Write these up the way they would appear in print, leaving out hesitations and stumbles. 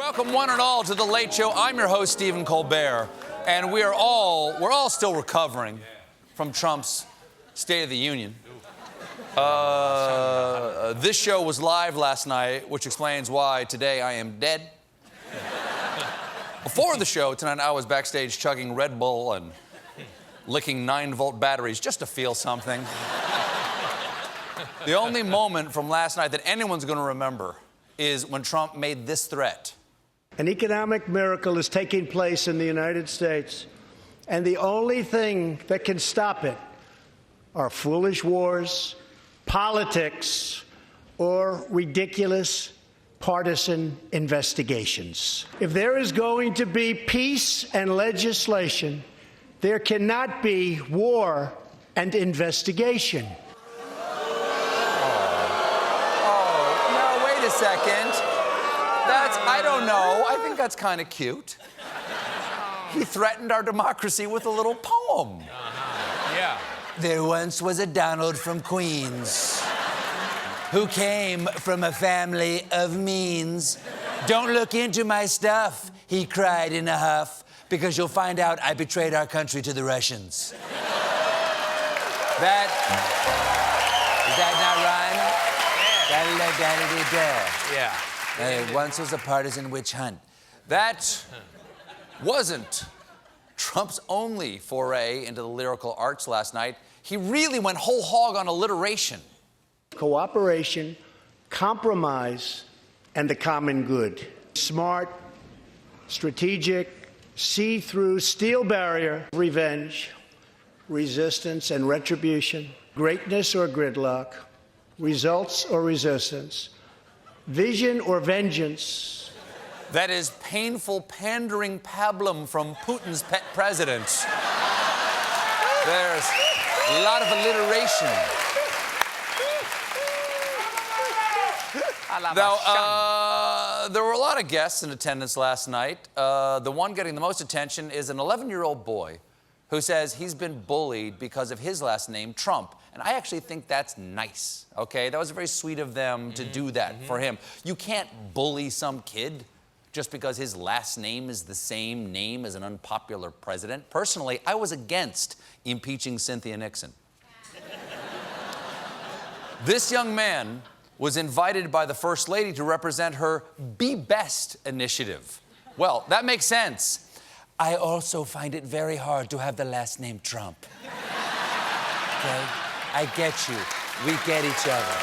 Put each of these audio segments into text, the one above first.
Welcome one and all to The Late Show. I'm your host, Stephen Colbert, and we're all still recovering from Trump's State of the Union. This show was live last night, which explains why today I am dead. Before the show tonight, I was backstage chugging Red Bull and licking 9-volt batteries just to feel something. The only moment from last night that anyone's going to remember is when Trump made this threat. An economic miracle is taking place in the United States, and the only thing that can stop it are foolish wars, politics, or ridiculous partisan investigations. If there is going to be peace and legislation, there cannot be war and investigation. No, wait a second. I don't know. I think that's kind of cute. He threatened our democracy with a little poem. Yeah. There once was a Donald from Queens who came from a family of means. Don't look into my stuff, he cried in a huff, because you'll find out I betrayed our country to the Russians. Does that not rhyme? Yeah. It once was a partisan witch hunt. That wasn't Trump's only foray into the lyrical arts last night. He really went whole hog on alliteration. Cooperation, compromise, and the common good. Smart, strategic, see-through, steel barrier, revenge, resistance and retribution, greatness or gridlock, results or resistance, vision or vengeance. That is painful pandering pablum from Putin's pet president. There's a lot of alliteration. Now, there were a lot of guests in attendance last night. The one getting the most attention is an 11-year-old boy who says he's been bullied because of his last name, Trump. And I actually think that's nice, okay? That was very sweet of them to do that for him. You can't bully some kid just because his last name is the same name as an unpopular president. Personally, I was against impeaching Cynthia Nixon. This young man was invited by the First Lady to represent her Be Best initiative. Well, that makes sense. I also find it very hard to have the last name Trump. Okay? I get you. We get each other.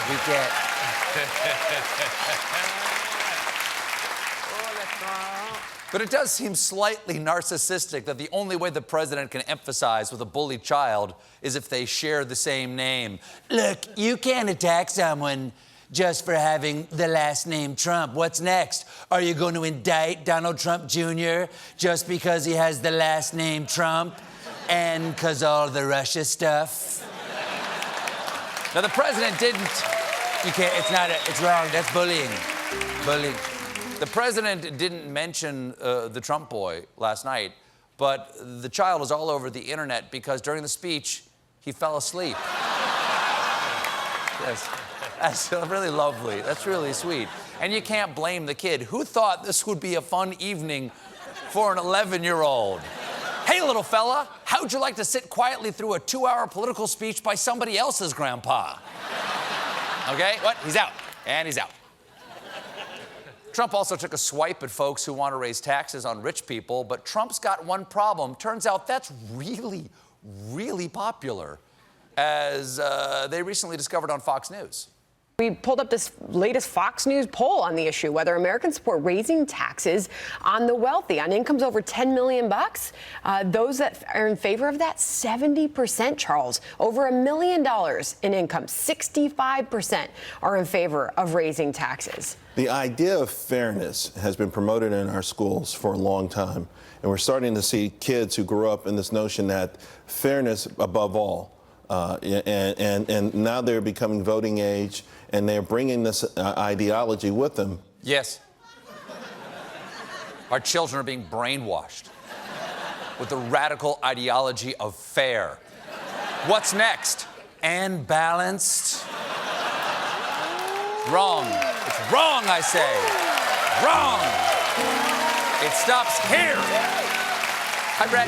We get... But it does seem slightly narcissistic that the only way the president can emphasize with a bullied child is if they share the same name. Look, you can't attack someone just for having the last name Trump. What's next? Are you going to indict Donald Trump Jr. just because he has the last name Trump and because all the Russia stuff? Now, the president didn't... You can't, it's wrong. That's bullying. Bullying. The president didn't mention the Trump boy last night, but the child was all over the internet because during the speech, he fell asleep. Yes. That's really lovely. That's really sweet. And you can't blame the kid. Who thought this would be a fun evening for an 11-year-old? Hey, little fella, how'd you like to sit quietly through a 2-hour political speech by somebody else's grandpa? Okay, what? He's out. And he's out. Trump also took a swipe at folks who want to raise taxes on rich people, but Trump's got one problem. Turns out that's really, really popular, as they recently discovered on Fox News. We pulled up this latest Fox News poll on the issue, whether Americans support raising taxes on the wealthy, on incomes over $10 million. Those that are in favor of that, 70%, Charles. Over $1 million in income, 65% are in favor of raising taxes. The idea of fairness has been promoted in our schools for a long time, and we're starting to see kids who grew up in this notion that fairness above all. And now they're becoming voting age, and they're bringing this ideology with them. Yes. Our children are being brainwashed with the radical ideology of fair. What's next? And balanced. Wrong. It's wrong, I say. Wrong. It stops here. Hi, Brett.